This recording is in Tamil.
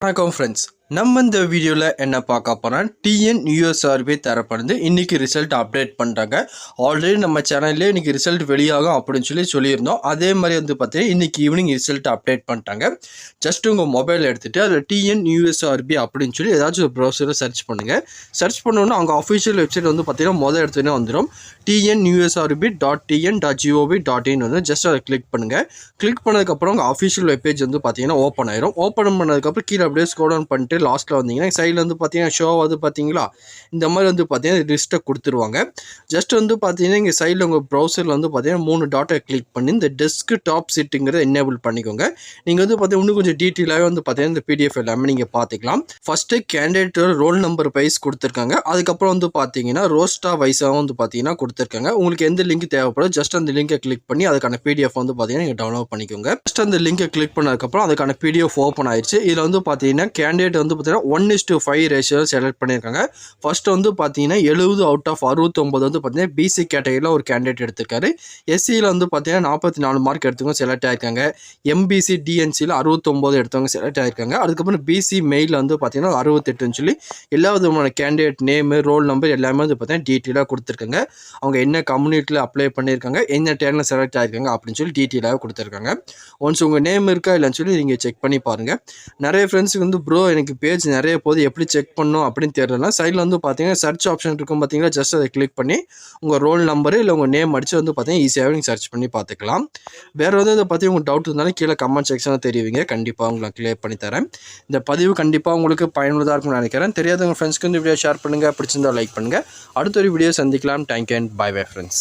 வணக்கம் ஃப்ரெண்ட்ஸ், நம்ம இந்த வீடியோவில் என்ன பார்க்க போகிறோம், டிஎன்யூஎஸ்ஆர்பி தரப்படுது இன்றைக்கி ரிசல்ட் அப்டேட் பண்ணுறாங்க. ஆல்ரெடி நம்ம சேனல்லே இன்றைக்கி ரிசல்ட் வெளியாகும் அப்படின்னு சொல்லியிருந்தோம். அதே மாதிரி பார்த்தீங்கன்னா இன்றைக்கி ஈவினிங் ரிசல்ட் அப்டேட் பண்ணிட்டாங்க. ஜஸ்ட் உங்கள் மொபைல் எடுத்துகிட்டு அதில் டிஎன்யூஎஸ்ஆர்பி அப்படின்னு சொல்லி ஏதாச்சும் ஒரு ப்ரௌசரை சர்ச் பண்ணுங்கள். சர்ச் பண்ணோன்னா அவங்க அஃபிஷியல் வெப்சைட் பார்த்தீங்கன்னா மொதல் எடுத்துகிட்டே வந்துடும். TNUSRB.TN.gov.in ஜஸ்ட் அதை கிளிக் பண்ணுங்கள். கிளிக் பண்ணதுக்கப்புறம் உங்கள் அஃபிஷியல் வெப்பேஜ் பார்த்தீங்கன்னா ஓப்பன் ஆயிரும். ஓப்பன் பண்ணதுக்கப்புறம் கீழே அப்படியே ஸ்க்ரோல் டவுன் பண்ணிட்டு லாஸ்ட்டில் வந்தீங்கன்னா சைடில் பார்த்தீங்கன்னா ஷோ பார்த்தீங்களா, இந்த மாதிரி பார்த்தீங்கன்னா லிஸ்ட்டை கொடுத்துருவாங்க. ஜஸ்ட் பார்த்தீங்கன்னா இங்கே சைடில் உங்கள் ப்ரௌசரில் பார்த்தீங்கன்னா 3 டாட்டை கிளிக் பண்ணி இந்த டெஸ்க் டாப் சீட்டுங்கிறத எனேபிள் பண்ணிக்கோங்க. நீங்கள் பார்த்தீங்கன்னா இன்னும் கொஞ்சம் டீட்டெயிலாகவே பார்த்தீங்கன்னா இந்த பிடிஎஃப் எல்லாமே நீங்கள் பார்த்துக்கலாம். ஃபஸ்ட்டு கேண்டிடேட்டோட ரோல் நம்பர் வைஸ் கொடுத்துருக்காங்க. அதுக்கப்புறம் பார்த்தீங்கன்னா ரோஸ்டா வைஸாகவும் பார்த்தீங்கன்னா கொடுத்துருக்காங்க. உங்களுக்கு எந்த லிங்க் தேவைப்படும் ஜஸ்ட் அந்த லிங்கை கிளிக் பண்ணி அதுக்கான பிடிஎஃப் பார்த்தீங்கன்னா நீங்கள் டவுன்லோட் பண்ணிக்கோங்க. ஜஸ்ட் அந்த லிங்கை கிளிக் பண்ணதுக்கப்புறம் அதுக்கான பிடிஎஃப் ஓப்பன் ஆயிடுச்சு. இதில் பார்த்தீங்கன்னா கேண்டிடேட் பார்த்தீங்கன்னா 1:5 ரேஷியோ செலக்ட் பண்ணியிருக்காங்க. ஃபர்ஸ்ட் பார்த்தீங்கன்னா 70 அவுட் ஆஃப் 69 பார்த்தீங்கன்னா பிசி கேட்டகரியில் ஒரு கேண்டிடேட் எடுத்திருக்காரு. எஸ்சியில் பார்த்தீங்கன்னா 44 மார்க் எடுத்தவங்க செலக்ட் ஆயிருக்காங்க. எம்பிசி டிஎன்சியில் 69 எடுத்தவங்க செலக்ட் ஆயிருக்காங்க. அதுக்கப்புறம் பிசி மெயில் பார்த்தீங்கன்னா 68ன்னு சொல்லி எல்லா விதமான கேண்டிடேட் நேமு ரோல் நம்பர் எல்லாமே பார்த்தீங்கன்னா டீட்டெயிலாக கொடுத்துருக்காங்க. அவங்க என்ன கம்யூனிட்டியில் அப்ளை பண்ணியிருக்காங்க, என்ன டேர்னில் செலக்ட் ஆயிருக்காங்க அப்படின்னு சொல்லி டீட்டெயிலாக கொடுத்துருக்காங்க. ஒன்ஸ் உங்கள் நேம் இருக்கா இல்லைன்னு சொல்லி நீங்கள் செக் பண்ணி பாருங்கள். நிறைய ஃப்ரெண்ட்ஸுக்கு ப்ரோ எனக்கு பேஜ் நிறைய போது எப்படி செக் பண்ணணும் அப்படின்னு தெரியல, சைடில் பார்த்தீங்கன்னா சர்ச் ஆப்ஷன் இருக்கும் பார்த்தீங்கன்னா, ஜஸ்ட் அதை கிளிக் பண்ணி உங்கள் ரோல் நம்பரு இல்லை உங்கள் நேம் அடித்து பார்த்தீங்கன்னா ஈஸியாகவே நீங்கள் சர்ச் பண்ணி பார்த்துக்கலாம். வேறு இதை பற்றி உங்களுக்கு டவுட் இருந்தாலும் கீழே கமெண்ட் செக்ஷனில் தெரிவிங்க, கண்டிப்பாக உங்களை கிளியர் பண்ணி தரேன். இந்த பதிவு கண்டிப்பாக உங்களுக்கு பயனுள்ளதாக இருக்கும்னு நினைக்கிறேன். தெரியாதவங்க ஃப்ரெண்ட்ஸ்க்கு இந்த வீடியோ ஷேர் பண்ணுங்கள், பிடிச்சிருந்தால் லைக் பண்ணுங்கள். அடுத்த ஒரு வீடியோ சந்திக்கலாம். Thank you and bye bye friends.